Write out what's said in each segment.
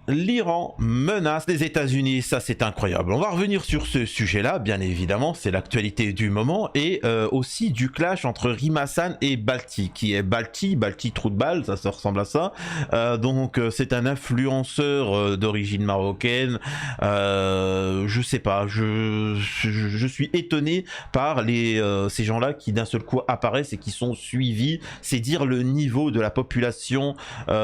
L'Iran menace les États-Unis, ça c'est incroyable. On va revenir sur ce sujet-là, bien évidemment, c'est l'actualité du moment, et aussi du clash entre Rim Hassan et Balti, qui est Balti trou de balle, ça ressemble à ça. Donc c'est un influenceur d'origine marocaine. Je sais pas, je suis étonné par ces gens-là qui d'un seul coup apparaissent et qui sont suivis. C'est dire le niveau de la population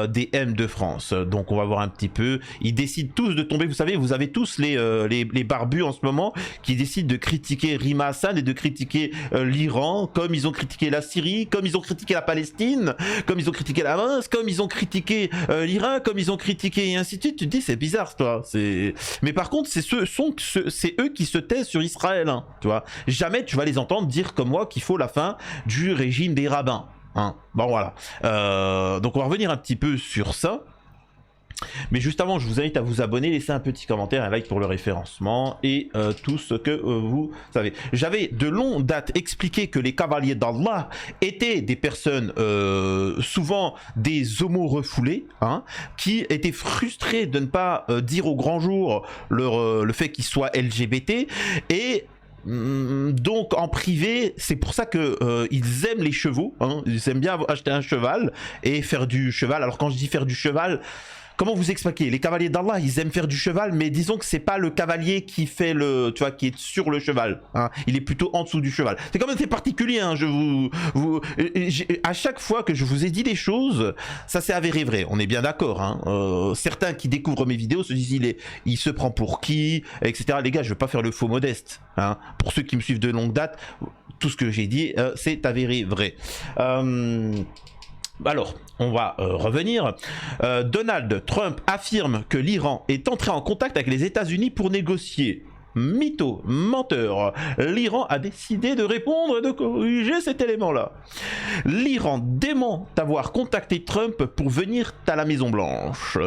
des M de France. Donc on va voir un petit peu. Ils décident tous de tomber, vous savez, vous avez tous les barbus en ce moment qui décident de critiquer Rim Hassan et de critiquer l'Iran, comme ils ont critiqué la Syrie, comme ils ont critiqué la Palestine, comme ils ont critiqué la Hamas, comme ils ont critiqué l'Iran, comme ils ont critiqué et ainsi de suite. Tu te dis c'est bizarre toi. Mais par contre c'est eux qui se taisent sur Israël, hein, tu vois. Jamais tu vas les entendre dire comme moi qu'il faut la fin du régime des rabbins. Hein. Bon voilà. Donc on va revenir un petit peu sur ça. Mais juste avant, je vous invite à vous abonner, laisser un petit commentaire, un like pour le référencement et tout ce que vous savez. J'avais de longue date expliqué que les cavaliers d'Allah étaient des personnes, souvent des homos refoulés, hein, qui étaient frustrés de ne pas dire au grand jour le fait qu'ils soient LGBT et donc en privé, c'est pour ça que ils aiment les chevaux, hein, ils aiment bien acheter un cheval et faire du cheval. Alors quand je dis faire du cheval, comment vous expliquer? Les cavaliers d'Allah, ils aiment faire du cheval, mais disons que c'est pas le cavalier qui fait tu vois, qui est sur le cheval. Hein. Il est plutôt en dessous du cheval. C'est quand même très particulier. Hein. À chaque fois que je vous ai dit des choses, ça s'est avéré vrai. On est bien d'accord. Hein. Certains qui découvrent mes vidéos se disent il se prend pour qui, etc. Les gars, je veux pas faire le faux modeste. Hein. Pour ceux qui me suivent de longue date, tout ce que j'ai dit, c'est avéré vrai. Alors, on va revenir. Donald Trump affirme que l'Iran est entré en contact avec les États-Unis pour négocier. Mytho, menteur. L'Iran a décidé de répondre et de corriger cet élément-là. L'Iran dément avoir contacté Trump pour venir à la Maison-Blanche.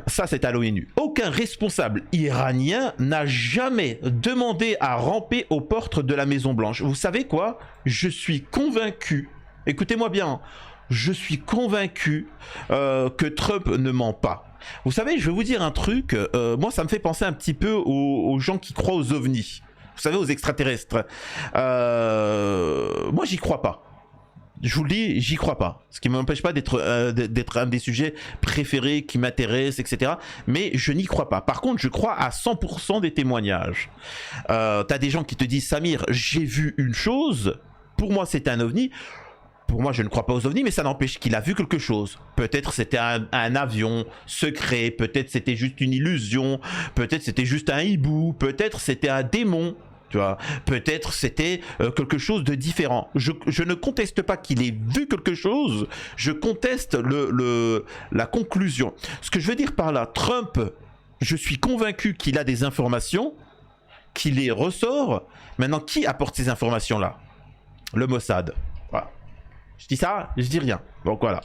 Ça c'est à l'ONU, aucun responsable iranien n'a jamais demandé à ramper aux portes de la Maison-Blanche. Vous savez quoi? Je suis convaincu. Écoutez-moi bien, je suis convaincu que Trump ne ment pas. Vous savez, je vais vous dire un truc, moi ça me fait penser un petit peu aux gens qui croient aux ovnis. Vous savez, aux extraterrestres. Moi j'y crois pas. Je vous le dis, j'y crois pas. Ce qui ne m'empêche pas d'être un des sujets préférés qui m'intéressent, etc. Mais je n'y crois pas. Par contre, je crois à 100% des témoignages. T'as des gens qui te disent, Samir, j'ai vu une chose, pour moi c'est un ovni. Pour moi, je ne crois pas aux ovnis, mais ça n'empêche qu'il a vu quelque chose. Peut-être c'était un avion secret, peut-être c'était juste une illusion, peut-être c'était juste un hibou, peut-être c'était un démon. Tu vois, peut-être c'était quelque chose de différent. Je ne conteste pas qu'il ait vu quelque chose, je conteste la conclusion. Ce que je veux dire par là, Trump, je suis convaincu qu'il a des informations, qu'il les ressort. Maintenant, qui apporte ces informations-là? Le Mossad. Voilà. Je dis ça, je dis rien. Donc voilà.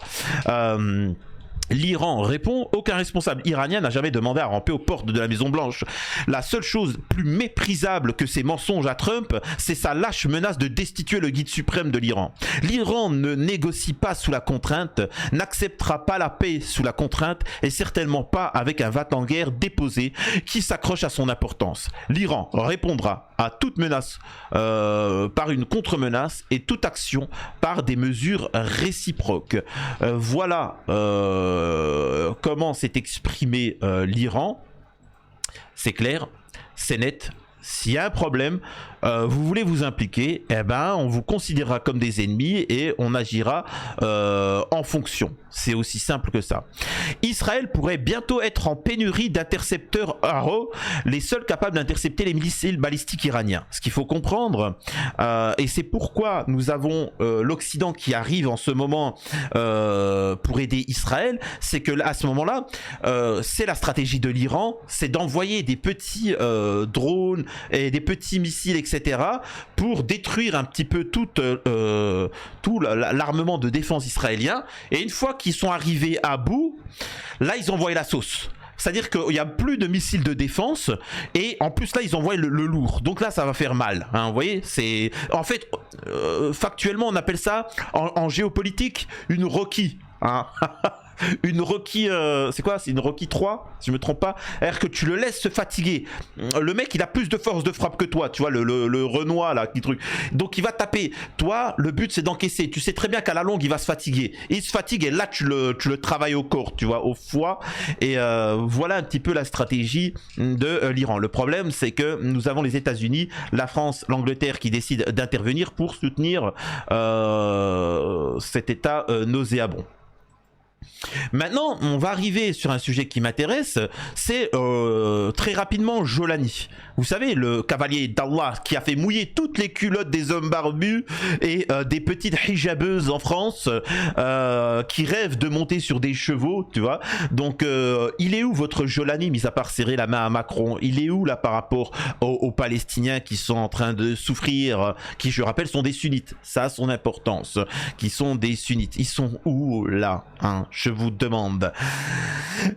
L'Iran répond, aucun responsable iranien n'a jamais demandé à ramper aux portes de la Maison-Blanche. La seule chose plus méprisable que ces mensonges à Trump, c'est sa lâche menace de destituer le guide suprême de l'Iran. L'Iran ne négocie pas sous la contrainte, n'acceptera pas la paix sous la contrainte et certainement pas avec un va-t-en-guerre déposé qui s'accroche à son importance. L'Iran répondra à toute menace par une contre-menace et toute action par des mesures réciproques. Voilà comment s'est exprimé l'Iran. C'est clair, c'est net. S'il y a un problème, vous voulez vous impliquer, eh ben, on vous considérera comme des ennemis et on agira en fonction. C'est aussi simple que ça. Israël pourrait bientôt être en pénurie d'intercepteurs Arrow, les seuls capables d'intercepter les missiles balistiques iraniens. Ce qu'il faut comprendre, et c'est pourquoi nous avons l'Occident qui arrive en ce moment pour aider Israël, c'est que à ce moment-là, c'est la stratégie de l'Iran, c'est d'envoyer des petits drones et des petits missiles, etc., pour détruire un petit peu tout l'armement de défense israélien. Et une fois qu'ils sont arrivés à bout, là ils envoient la sauce. C'est-à-dire qu'il n'y a plus de missiles de défense et en plus là ils envoient le lourd. Donc là ça va faire mal. Hein, vous voyez, c'est en fait factuellement on appelle ça en géopolitique une roquille. Hein. une Rocky, c'est quoi? C'est une Rocky 3, si je me trompe pas. C'est-à-dire que tu le laisses se fatiguer. Le mec, il a plus de force de frappe que toi, tu vois, le Renoir là, qui truc. Donc il va taper. Toi, le but c'est d'encaisser. Tu sais très bien qu'à la longue, il va se fatiguer. Il se fatigue et là, tu le travailles au corps, tu vois, au foie. Et voilà un petit peu la stratégie de l'Iran. Le problème, c'est que nous avons les États-Unis, la France, l'Angleterre qui décident d'intervenir pour soutenir cet État nauséabond. Maintenant, on va arriver sur un sujet qui m'intéresse, c'est très rapidement Jolani. Vous savez, le cavalier d'Allah qui a fait mouiller toutes les culottes des hommes barbus et des petites hijabeuses en France qui rêvent de monter sur des chevaux, tu vois. Donc, il est où votre Jolani, mis à part serrer la main à Macron? Il est où là par rapport aux Palestiniens qui sont en train de souffrir, qui, je rappelle, sont des sunnites. Ça a son importance, qui sont des sunnites. Ils sont où là, hein? Je vous demande.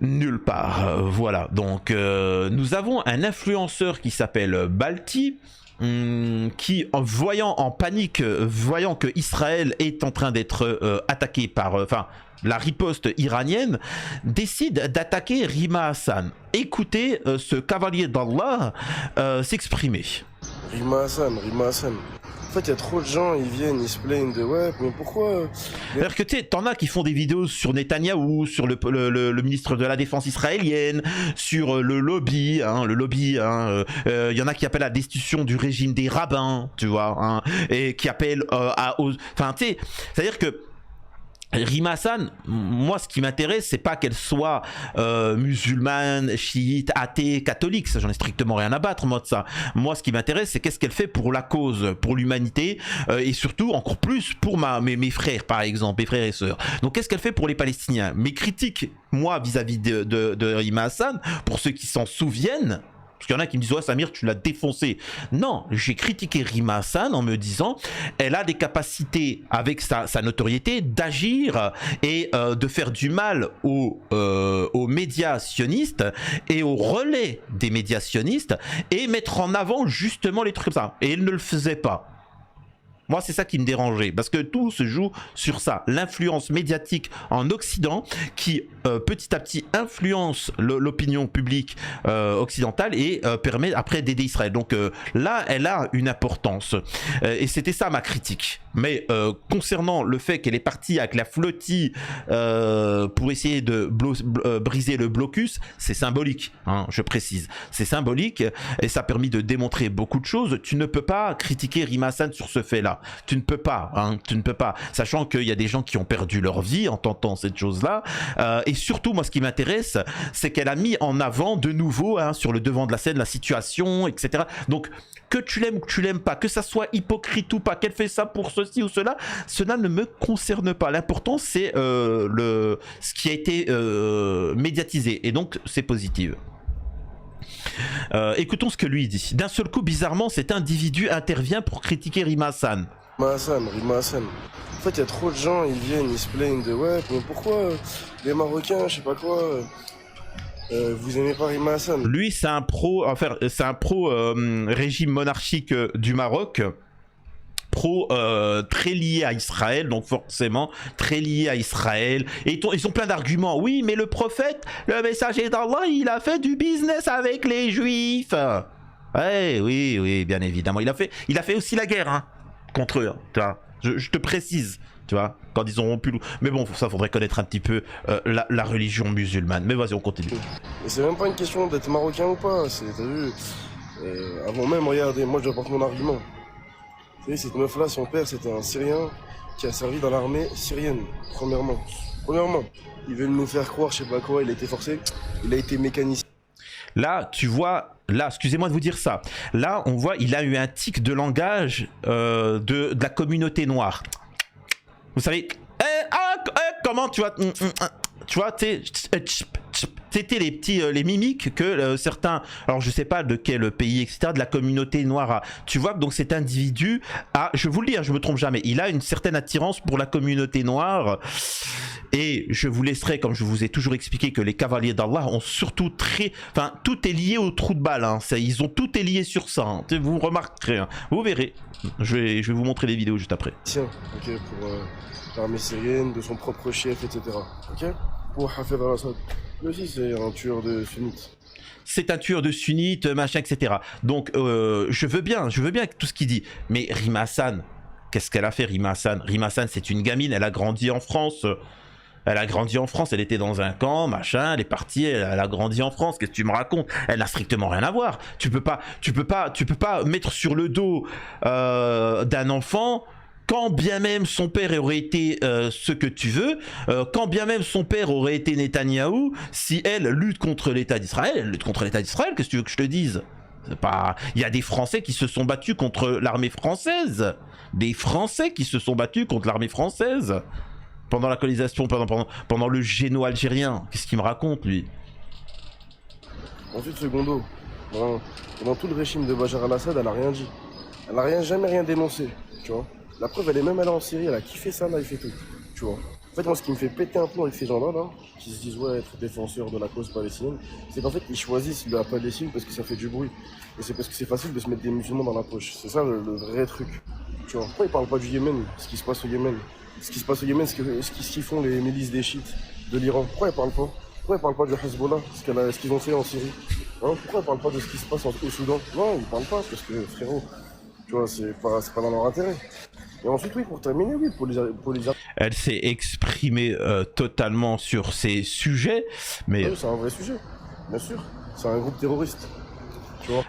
Nulle part. Voilà. Donc, nous avons un influenceur qui s'appelle Balti, qui, en voyant en panique, voyant que Israël est en train d'être attaqué par, la riposte iranienne, décide d'attaquer Rima Hassan. Écoutez ce cavalier d'Allah s'exprimer. Rima Hassan. En fait, il y a trop de gens, ils viennent, ils se plaignent de ouais, mais pourquoi C'est-à-dire que tu sais, t'en as qui font des vidéos sur Netanyahou, sur le ministre de la Défense israélienne, sur le lobby, il y en a qui appellent à la destitution du régime des rabbins, tu vois, hein, et qui appellent enfin, tu sais, c'est-à-dire que Rima Hassan, moi ce qui m'intéresse, c'est pas qu'elle soit musulmane, chiite, athée, catholique, ça j'en ai strictement rien à battre moi de ça. Moi ce qui m'intéresse, c'est qu'est-ce qu'elle fait pour la cause, pour l'humanité et surtout encore plus pour mes frères par exemple, mes frères et sœurs. Donc qu'est-ce qu'elle fait pour les Palestiniens? Mes critiques, moi vis-à-vis de Rima Hassan, pour ceux qui s'en souviennent, parce qu'il y en a qui me disent ouais Samir tu l'as défoncé. Non, j'ai critiqué Rima Hassan en me disant elle a des capacités avec sa notoriété d'agir et de faire du mal aux médias sionistes et aux relais des médias sionistes et mettre en avant justement les trucs comme ça. Et elle ne le faisait pas. Moi, c'est ça qui me dérangeait, parce que tout se joue sur ça, l'influence médiatique en Occident qui petit à petit influence l'opinion publique occidentale et permet après d'aider Israël. Donc là, elle a une importance. Et c'était ça ma critique. Mais concernant le fait qu'elle est partie avec la flottille pour essayer de briser le blocus, c'est symbolique, hein, je précise. C'est symbolique et ça a permis de démontrer beaucoup de choses. Tu ne peux pas critiquer Rima Hassan sur ce fait-là. Tu ne peux pas, hein, tu ne peux pas. Sachant qu'il y a des gens qui ont perdu leur vie en tentant cette chose-là. Et surtout, moi, ce qui m'intéresse, c'est qu'elle a mis en avant de nouveau, hein, sur le devant de la scène, la situation, etc. Donc, que tu l'aimes ou que tu l'aimes pas, que ça soit hypocrite ou pas, qu'elle fait ça pour ceci ou cela, cela ne me concerne pas. L'important, c'est ce qui a été médiatisé. Et donc, c'est positif. Écoutons ce que lui dit. D'un seul coup, bizarrement, cet individu intervient pour critiquer Rima Hassan. Rima Hassan. En fait, il y a trop de gens, ils viennent, ils se plaignent de ouais, mais pourquoi les Marocains, je sais pas quoi, vous aimez pas Rima Hassan? Lui, c'est un pro, enfin, c'est un pro régime monarchique du Maroc. Très lié à Israël, donc forcément très lié à Israël, et ils ont plein d'arguments. Oui, mais le prophète, le messager d'Allah, il a fait du business avec les juifs. Ouais, oui, bien évidemment, il a fait aussi la guerre, hein, contre eux, tu vois. Je te précise, tu vois, quand ils ont rompu. Mais bon, ça faudrait connaître un petit peu la religion musulmane. Mais vas-y, on continue. Et c'est même pas une question d'être marocain ou pas, t'as vu, avant même, regardez, moi je dois porter mon argument. Vous savez, cette meuf-là, son père, c'était un Syrien qui a servi dans l'armée syrienne, premièrement. Ils veulent nous faire croire, je sais pas quoi, il a été forcé, il a été mécanicien. Là, tu vois, là, excusez-moi de vous dire ça, là, on voit, il a eu un tic de langage de la communauté noire. Vous savez, comment tu vois, c'était les petits les mimiques que certains, alors je sais pas de quel pays, etc., de la communauté noire a. Tu vois que donc cet individu a, je vous le dis, hein, je me trompe jamais, il a une certaine attirance pour la communauté noire. Et je vous laisserai, comme je vous ai toujours expliqué, que les cavaliers d'Allah ont surtout enfin, tout est lié au trou de balle, hein. Ils ont tout est lié sur ça, hein. Vous remarquerez, hein. Vous verrez. Je vais vous montrer les vidéos juste après. Tiens, ok, pour l'armée syrienne, de son propre chef, etc. Ok. pour Hafez al-Assad. Lui aussi, c'est un tueur de sunnites. C'est un tueur de sunnites, machin, etc. Donc, je veux bien tout ce qu'il dit. Mais Rima Hassan, qu'est-ce qu'elle a fait, Rima Hassan? Rima Hassan, c'est une gamine, elle a grandi en France. Elle a grandi en France, elle était dans un camp, machin, elle est partie, elle a grandi en France. Qu'est-ce que tu me racontes? Elle n'a strictement rien à voir. Tu peux pas mettre sur le dos d'un enfant, quand bien même son père aurait été ce que tu veux, quand bien même son père aurait été Netanyahou, si elle lutte contre l'État d'Israël, elle lutte contre l'État d'Israël, qu'est-ce que tu veux que je te dise? C'est pas... Il y a des Français qui se sont battus contre l'armée française. Des Français qui se sont battus contre l'armée française. Pendant la colonisation, pendant le géno algérien. Qu'est-ce qu'il me raconte, lui? Ensuite, secondo, dans tout le régime de Bachar al-Assad, elle a rien dit. Elle a jamais rien dénoncé, tu vois. La preuve, elle est même allée en Syrie, elle a kiffé ça, là, elle fait tout, tu vois. En fait, moi, ce qui me fait péter un plomb avec ces gens-là, là, qui se disent, ouais, être défenseurs de la cause palestinienne, c'est qu'en fait, ils choisissent la Palestine parce que ça fait du bruit. Et c'est parce que c'est facile de se mettre des musulmans dans la poche. C'est ça le vrai truc, tu vois. Pourquoi ils parlent pas du Yémen, ce qui se passe au Yémen? Ce qui se passe au Yémen, ce qu'ils font les milices des chiites de l'Iran. Pourquoi ils parlent pas? Pourquoi ils parlent pas du Hezbollah, ce qu'ils ont fait en Syrie, hein? Pourquoi ils parlent pas de ce qui se passe au Soudan? Non, ils parlent pas, parce que, frérot, tu vois, c'est pas dans leur intérêt. Et ensuite, oui, pour terminer, oui, pour les... Elle s'est exprimée totalement sur ces sujets, mais... Oui, c'est un vrai sujet, bien sûr. C'est un groupe terroriste.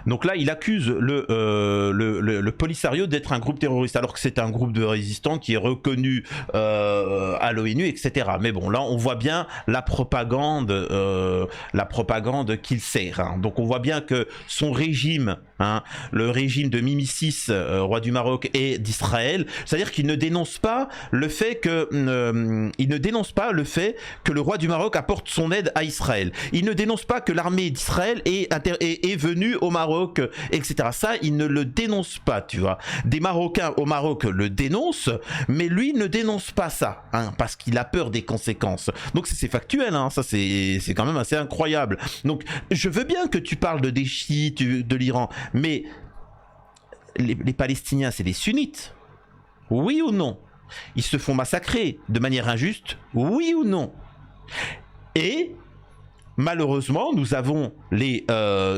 Donc là, il accuse le Polisario d'être un groupe terroriste, alors que c'est un groupe de résistants qui est reconnu à l'ONU, etc. Mais bon, là, on voit bien la propagande qu'il sert. Hein. Donc on voit bien que son régime, hein, le régime de Mimi VI, roi du Maroc, et d'Israël, c'est-à-dire qu'il ne dénonce pas le fait que le roi du Maroc apporte son aide à Israël. Il ne dénonce pas que l'armée d'Israël est venue au Maroc, etc. Ça, il ne le dénonce pas, tu vois. Des Marocains au Maroc le dénoncent, mais lui ne dénonce pas ça, hein, parce qu'il a peur des conséquences. Donc c'est factuel, hein, ça c'est quand même assez incroyable. Donc je veux bien que tu parles des chiites, de l'Iran, mais les Palestiniens, c'est des sunnites. Oui ou non? Ils se font massacrer de manière injuste, oui ou non? Et malheureusement, nous avons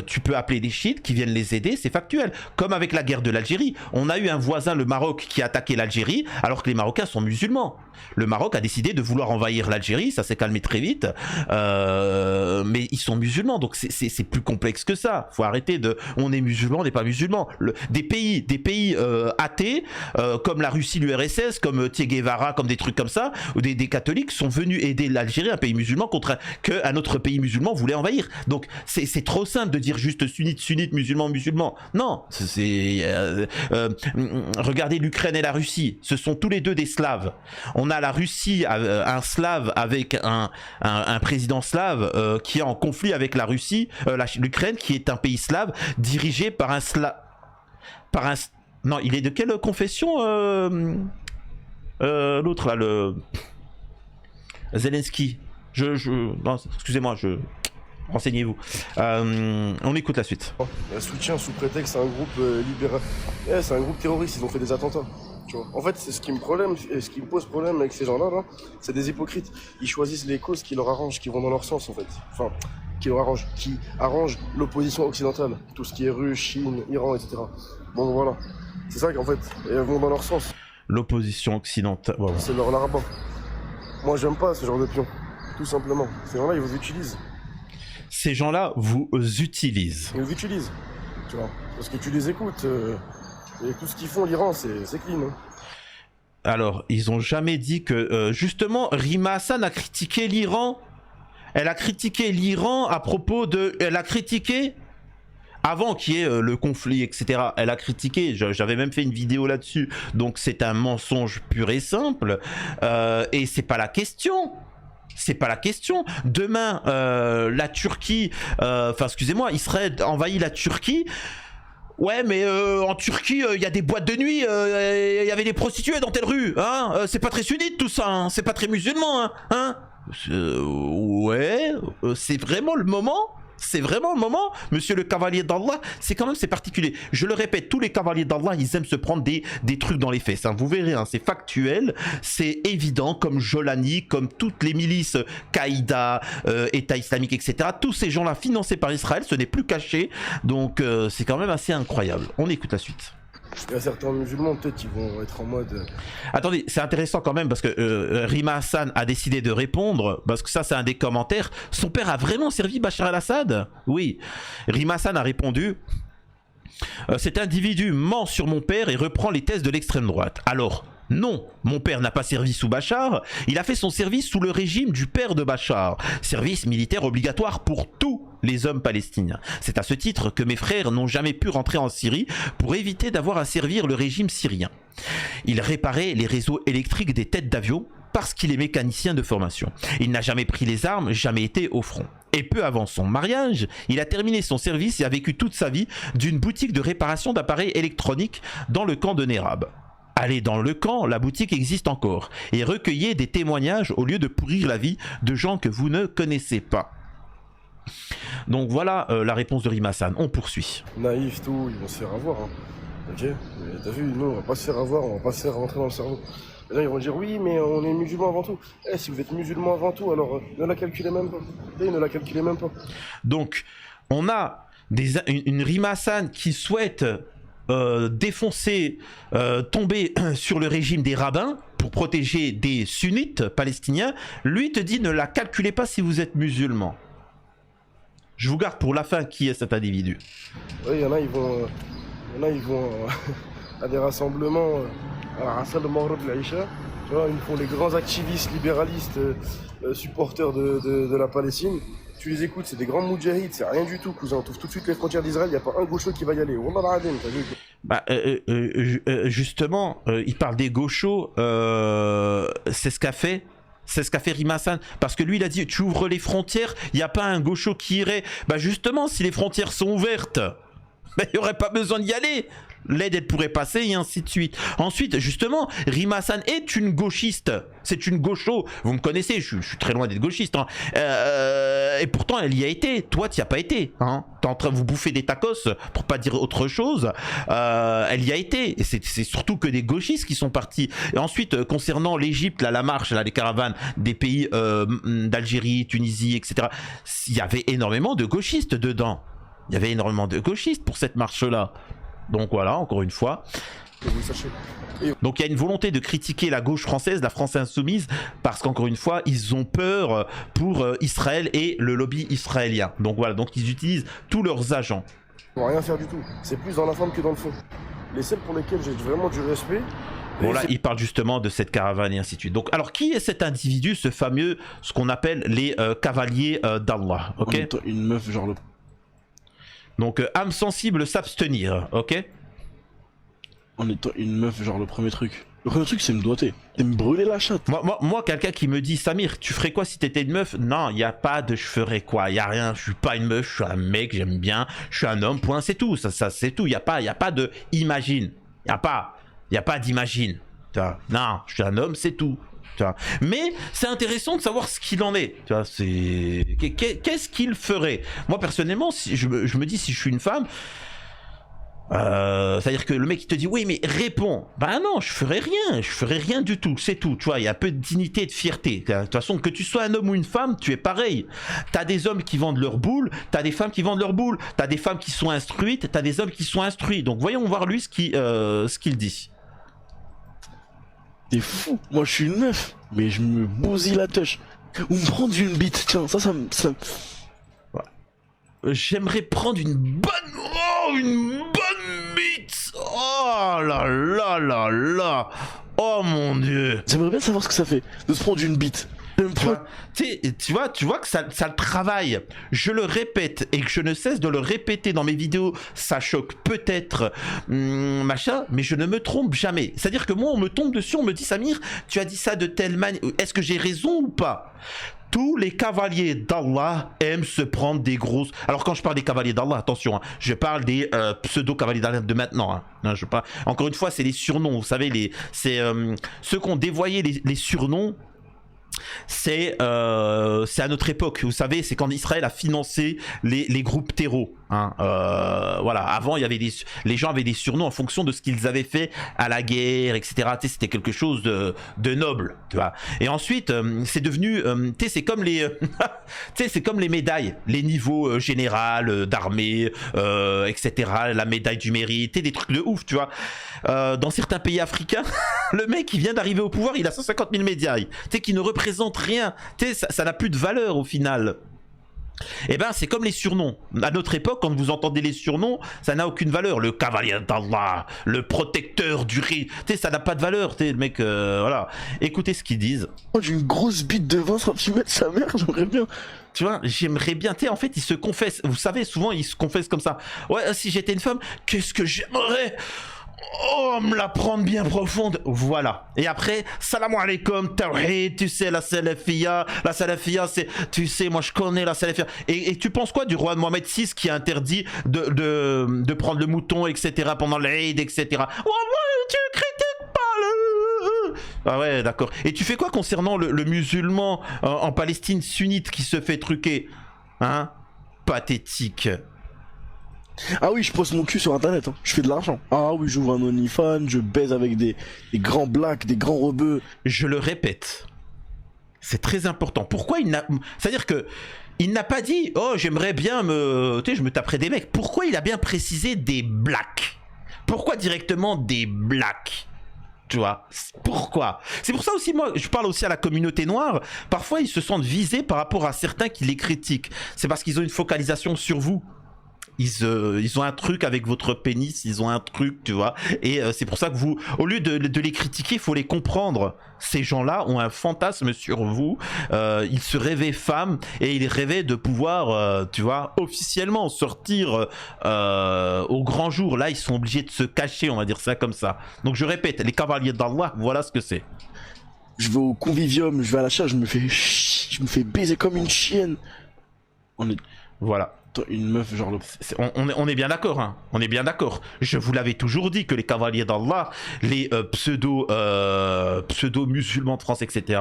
tu peux appeler des chiites qui viennent les aider, c'est factuel. Comme avec la guerre de l'Algérie, on a eu un voisin, le Maroc, qui a attaqué l'Algérie, alors que les Marocains sont musulmans. Le Maroc a décidé de vouloir envahir l'Algérie, ça s'est calmé très vite, mais ils sont musulmans, donc c'est plus complexe que ça. Faut arrêter de, on est musulman, on n'est pas musulman. Des pays athées, comme la Russie, l'URSS, comme Che Guevara, comme des trucs comme ça, ou des catholiques sont venus aider l'Algérie, un pays musulman, contre qu'un autre pays musulman voulait envahir. Donc c'est trop simple de dire juste sunnite, musulman. Non, regardez l'Ukraine et la Russie, ce sont tous les deux des Slaves. On a la Russie, un slave avec un président slave qui est en conflit avec la Russie, l'Ukraine qui est un pays slave dirigé par un slave. Non, il est de quelle confession l'autre là, le Zelensky. Non, excusez-moi, renseignez-vous. On écoute la suite. Elle soutient sous prétexte un groupe libéral. C'est un groupe terroriste, ils ont fait des attentats. Tu vois. En fait, c'est ce qui me pose problème avec ces gens-là, là, c'est des hypocrites. Ils choisissent les causes qui leur arrangent, qui vont dans leur sens en fait. Enfin, qui arrangent l'opposition occidentale. Tout ce qui est russe, Chine, Iran, etc. Bon voilà. C'est ça qu'en fait, elles vont dans leur sens. L'opposition occidentale. Wow. C'est leur larabin. Moi j'aime pas ce genre de pion. Tout simplement. Ces gens-là, ils vous utilisent. Ces gens-là vous utilisent. Ils vous utilisent. Tu vois. Parce que tu les écoutes. Et tout ce qu'ils font, l'Iran, c'est clean. Hein. Alors, ils ont jamais dit que... justement, Rima Hassan a critiqué l'Iran. Elle a critiqué l'Iran à propos de... Elle a critiqué... Avant qu'il y ait le conflit, etc. Elle a critiqué, j'avais même fait une vidéo là-dessus. Donc c'est un mensonge pur et simple. Et c'est pas la question. C'est pas la question. Demain, la Turquie... Enfin, excusez-moi, Israël envahit la Turquie. Ouais, mais en Turquie, il y a des boîtes de nuit, il y avait des prostituées dans telle rue, hein. C'est pas très sunnite tout ça, hein. C'est pas très musulman, hein. Ouais, c'est vraiment le moment. C'est vraiment le moment, monsieur le cavalier d'Allah. C'est quand même, c'est particulier. Je le répète, tous les cavaliers d'Allah, ils aiment se prendre des trucs dans les fesses. Hein. Vous verrez, hein, c'est factuel, c'est évident, comme Jolani, comme toutes les milices Qaïda, État islamique, etc. Tous ces gens-là financés par Israël, ce n'est plus caché. Donc c'est quand même assez incroyable. On écoute la suite. Il y a certains musulmans, peut-être, qui vont être en mode... Attendez, c'est intéressant quand même parce que Rima Hassan a décidé de répondre, parce que ça c'est un des commentaires. Son père a vraiment servi Bachar el-Assad? Oui. Rima Hassan a répondu cet individu ment sur mon père et reprend les thèses de l'extrême droite. Alors, non, mon père n'a pas servi sous Bachar, il a fait son service sous le régime du père de Bachar. Service militaire obligatoire pour tous les hommes palestiniens. C'est à ce titre que mes frères n'ont jamais pu rentrer en Syrie pour éviter d'avoir à servir le régime syrien. Il réparait les réseaux électriques des têtes d'avion parce qu'il est mécanicien de formation. Il n'a jamais pris les armes, jamais été au front. Et peu avant son mariage, il a terminé son service et a vécu toute sa vie d'une boutique de réparation d'appareils électroniques dans le camp de Nérab. Allez dans le camp, la boutique existe encore, et recueillez des témoignages au lieu de pourrir la vie de gens que vous ne connaissez pas. Donc voilà la réponse de Rima Hassan. On poursuit. Naïfs, tout, ils vont se faire avoir. Hein. Ok, mais t'as vu, nous, on va pas se faire avoir, on va pas se faire rentrer dans le cerveau. Et là, ils vont dire oui, mais on est musulmans avant tout. Eh, si vous êtes musulmans avant tout, alors ne la calculez même pas. Ne la calculez même pas. Donc, on a une Rima Hassan qui souhaite défoncer, tomber sur le régime des rabbins pour protéger des sunnites palestiniens. Lui te dit ne la calculez pas si vous êtes musulman. Je vous garde pour la fin qui est cet individu. Oui, il y en a, ils vont à des rassemblements, à la rassemblement de l'Aïcha. Tu vois, ils font les grands activistes libéralistes, supporters de la Palestine. Tu les écoutes, c'est des grands moudjahids, c'est rien du tout, cousin. On trouve tout de suite les frontières d'Israël, il n'y a pas un gaucho qui va y aller. Wallah al-Adim, t'as vu? Bah, justement, il parle des gauchos, c'est ce qu'a fait. C'est ce qu'a fait Rima Hassan. Parce que lui, il a dit, tu ouvres les frontières, il n'y a pas un gaucho qui irait. Bah justement, si les frontières sont ouvertes, bah, il n'y aurait pas besoin d'y aller. L'aide, elle pourrait passer et ainsi de suite. Ensuite, justement, Rima Hassan est une gauchiste. C'est une gaucho. Vous me connaissez, je suis très loin d'être gauchiste. Hein. Et pourtant, elle y a été. Toi, tu n'y as pas été. Hein. Tu es en train de vous bouffer des tacos, pour pas dire autre chose. Elle y a été. Et c'est surtout que des gauchistes qui sont partis. Et ensuite, concernant l'Égypte, la marche, là, les caravanes des pays d'Algérie, Tunisie, etc., il y avait énormément de gauchistes dedans. Il y avait énormément de gauchistes pour cette marche-là. Donc voilà, encore une fois. Donc il y a une volonté de critiquer la gauche française, la France insoumise, parce qu'encore une fois, ils ont peur pour Israël et le lobby israélien. Donc voilà, donc ils utilisent tous leurs agents. Ils vont rien faire du tout. C'est plus dans la forme que dans le fond. Les seuls pour lesquels j'ai vraiment du respect. Bon là, il parle justement de cette caravane et ainsi de suite. Donc alors, qui est cet individu, ce fameux, ce qu'on appelle les cavaliers d'Allah, ok? Une meuf genre le... Donc âme sensible, s'abstenir, ok? En étant une meuf, genre le premier truc. Le premier truc, c'est me doiter. C'est me brûler la chatte. Moi quelqu'un qui me dit, Samir, tu ferais quoi si t'étais une meuf? Non, il n'y a pas de je ferais quoi, il n'y a rien. Je suis pas une meuf, je suis un mec, j'aime bien, je suis un homme, point, c'est tout. Ça c'est tout. Il n'y a pas de imagine. Il n'y a pas d'imagine. Non, je suis un homme, c'est tout. Mais c'est intéressant de savoir ce qu'il en est. Qu'est-ce qu'il ferait? Moi personnellement, si je me dis, si je suis une femme, c'est-à-dire que le mec il te dit oui mais réponds, bah non, je ferai rien du tout, c'est tout, tu vois, il y a un peu de dignité et de fierté. De toute façon, que tu sois un homme ou une femme, tu es pareil. T'as des hommes qui vendent leur boule, t'as des femmes qui vendent leur boule, t'as des femmes qui sont instruites, t'as des hommes qui sont instruits. Donc voyons voir lui ce qu'il dit. T'es fou, moi je suis une meuf, mais je me bousille la touche. Ou me prendre une bite, tiens, ça. J'aimerais prendre une bonne bite. Oh là là là là. Oh mon dieu. J'aimerais bien savoir ce que ça fait de se prendre une bite. Tu vois que ça le travaille. Je le répète et que je ne cesse de le répéter dans mes vidéos. Ça choque peut-être, machin, mais je ne me trompe jamais. C'est-à-dire que moi, on me tombe dessus, on me dit Samir, tu as dit ça de telle manière. Est-ce que j'ai raison ou pas? Tous les cavaliers d'Allah aiment se prendre des grosses... Alors quand je parle des cavaliers d'Allah, attention, hein, je parle des pseudo-cavaliers d'Allah de maintenant. Hein. Je parle... Encore une fois, c'est les surnoms, vous savez, c'est ceux qui ont dévoyé les surnoms. c'est à notre époque. Vous savez, c'est quand Israël a financé les groupes terreaux. Hein. Voilà. Avant, il y avait les gens avaient des surnoms en fonction de ce qu'ils avaient fait à la guerre, etc. Tu sais, c'était quelque chose de noble, tu vois. Et ensuite, c'est devenu, tu sais, c'est comme les, tu sais, c'est comme les médailles, les niveaux général d'armée, etc. La médaille du mérite, tu sais, des trucs de ouf, tu vois. Dans certains pays africains, le mec qui vient d'arriver au pouvoir, il a 150 000 médailles, tu sais, qui ne représente rien. Tu sais, ça n'a plus de valeur au final. Eh ben, c'est comme les surnoms. À notre époque, quand vous entendez les surnoms, ça n'a aucune valeur. Le cavalier d'Allah, le protecteur du riz, tu sais, ça n'a pas de valeur. Tu sais, le mec, voilà. Écoutez ce qu'ils disent. Oh, j'ai une grosse bite de 20 cm, sa mère, j'aimerais bien. Tu vois, j'aimerais bien. Tu sais, en fait, ils se confessent. Vous savez, souvent, ils se confessent comme ça. Ouais, si j'étais une femme, qu'est-ce que j'aimerais? Oh, me la prendre bien profonde. Voilà. Et après, salam alaikum, tawhid, tu sais, la salafia, c'est, tu sais, moi je connais la salafia. Et tu penses quoi du roi Mohamed VI qui a interdit de prendre le mouton, etc. pendant l'Eid, etc. Oh, ouais, tu critiques pas le... Ah ouais, d'accord. Et tu fais quoi concernant le musulman en Palestine sunnite qui se fait truquer? Hein? Pathétique. Ah oui, je pose mon cul sur internet, hein. Je fais de l'argent. Ah oui, j'ouvre un OnlyFans, je baise avec des grands blacks, des grands rebeux. Je le répète, c'est très important. Pourquoi il n'a... C'est-à-dire que il n'a pas dit « Oh, j'aimerais bien me... Tu sais, je me taperais des mecs ». Pourquoi il a bien précisé des blacks? Pourquoi directement des blacks? Tu vois, pourquoi? C'est pour ça aussi, moi, je parle aussi à la communauté noire. Parfois, ils se sentent visés par rapport à certains qui les critiquent. C'est parce qu'ils ont une focalisation sur vous. Ils ont un truc avec votre pénis, ils ont un truc, tu vois. Et c'est pour ça que vous, au lieu de les critiquer, il faut les comprendre. Ces gens-là ont un fantasme sur vous. Ils se rêvaient femmes et ils rêvaient de pouvoir, tu vois, officiellement sortir au grand jour. Là, ils sont obligés de se cacher, on va dire ça comme ça. Donc je répète, les cavaliers d'Allah, voilà ce que c'est. Je vais au convivium, je vais à la chasse, je me fais baiser comme une chienne. Voilà. Une meuf genre on est bien d'accord, hein. On est bien d'accord. Je vous l'avais toujours dit que les cavaliers d'Allah, les pseudo musulmans de France, etc.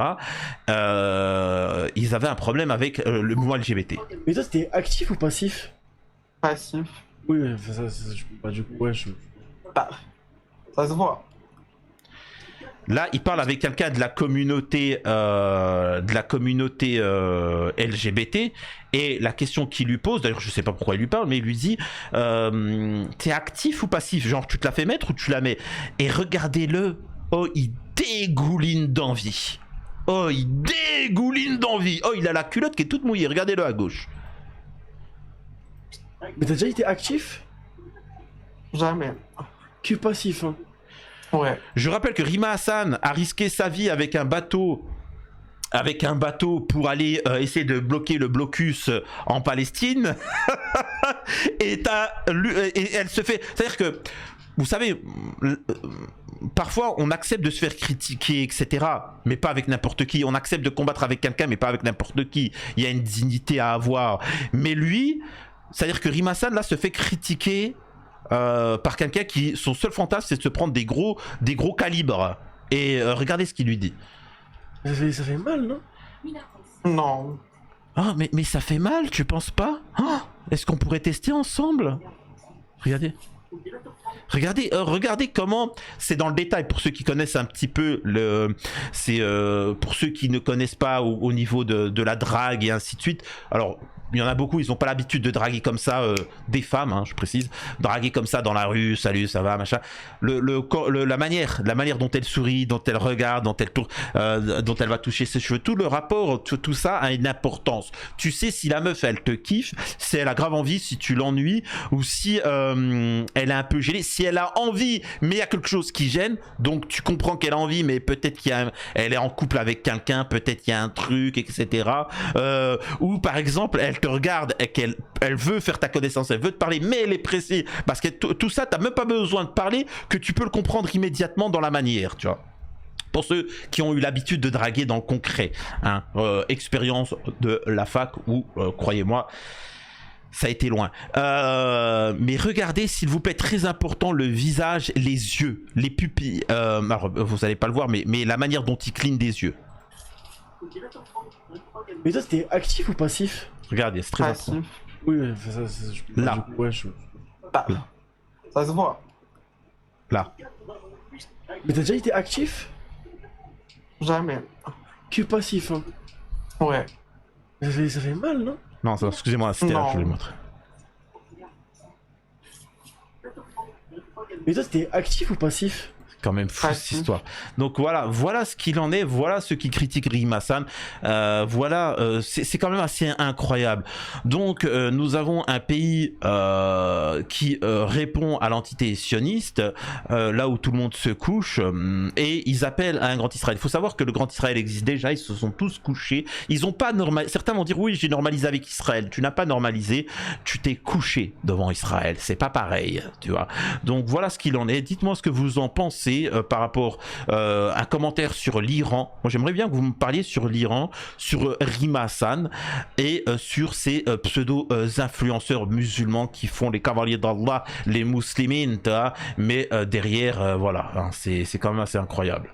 Ils avaient un problème avec le mouvement LGBT. Mais toi, c'était actif ou passif? Passif. Oui, bah, du coup, ouais, Bah, ça se voit. Là, il parle avec quelqu'un de la communauté, LGBT, et la question qu'il lui pose, d'ailleurs je sais pas pourquoi il lui parle, mais il lui dit t'es actif ou passif? Genre tu te la fais mettre ou tu la mets? Et regardez-le, oh il dégouline d'envie. Oh il dégouline d'envie. Oh il a la culotte qui est toute mouillée, regardez-le à gauche. Mais t'as déjà été actif? Jamais. Que passif, hein. Ouais. Je rappelle que Rima Hassan a risqué sa vie avec un bateau pour aller essayer de bloquer le blocus en Palestine. et elle se fait... C'est-à-dire que, vous savez, parfois on accepte de se faire critiquer, etc. Mais pas avec n'importe qui. On accepte de combattre avec quelqu'un, mais pas avec n'importe qui. Il y a une dignité à avoir. Mais lui, c'est-à-dire que Rima Hassan, là, se fait critiquer... par quelqu'un qui, son seul fantasme, c'est de se prendre des gros calibres. Et regardez ce qu'il lui dit. Ça fait mal, non? Non. Ah, mais ça fait mal, tu penses pas? Est-ce qu'on pourrait tester ensemble? Regardez. Regardez comment c'est dans le détail pour ceux qui connaissent un petit peu c'est pour ceux qui ne connaissent pas au niveau de la drague et ainsi de suite. Alors il y en a beaucoup, ils n'ont pas l'habitude de draguer comme ça des femmes, hein, je précise, draguer comme ça dans la rue, salut, ça va, machin. La manière dont elle sourit, dont elle regarde, dont elle va toucher ses cheveux, tout le rapport, tout ça a une importance. Tu sais si la meuf elle te kiffe, si elle a grave envie, si tu l'ennuies, ou si elle est un peu gênée, si elle a envie mais il y a quelque chose qui gêne, donc tu comprends qu'elle a envie mais peut-être elle est en couple avec quelqu'un, peut-être qu'il y a un truc, etc. Ou par exemple elle te regarde et qu'elle veut faire ta connaissance, elle veut te parler, mais elle est pressée parce que tout ça, t'as même pas besoin de parler, que tu peux le comprendre immédiatement dans la manière, tu vois. Pour ceux qui ont eu l'habitude de draguer dans le concret, hein, expérience de la fac où, croyez-moi, ça a été loin. Mais regardez, s'il vous plaît, très important, le visage, les yeux, les pupilles. Alors, vous n'allez pas le voir, mais la manière dont il cligne des yeux. Mais toi, c'était actif ou passif? Regarde, c'est très important. Passif. Oui, Là. Ouais, Bah, ça se voit. Là. Mais t'as déjà été actif? Jamais. Que passif, hein. Ouais. Ça fait mal, non? Non, excusez-moi, c'était là, Non. je vais le montrer. Mais toi, c'était actif ou passif? Quand même fou cette Passif. histoire. Donc voilà ce qu'il en est, voilà ceux qui critiquent Rihim Hassan, c'est quand même assez incroyable. Donc nous avons un pays qui répond à l'entité sioniste, là où tout le monde se couche, et ils appellent à un grand Israël. Il faut savoir que le grand Israël existe déjà, ils se sont tous couchés, ils ont pas normalisé, certains vont dire oui j'ai normalisé avec Israël, tu n'as pas normalisé, tu t'es couché devant Israël, c'est pas pareil, tu vois. Donc voilà ce qu'il en est, dites-moi ce que vous en pensez. Par rapport à un commentaire sur l'Iran. Moi j'aimerais bien que vous me parliez sur l'Iran, sur Rihim Hassan et sur ces pseudo-influenceurs musulmans qui font les cavaliers d'Allah, les muslimines, mais derrière, voilà, hein, c'est quand même assez incroyable.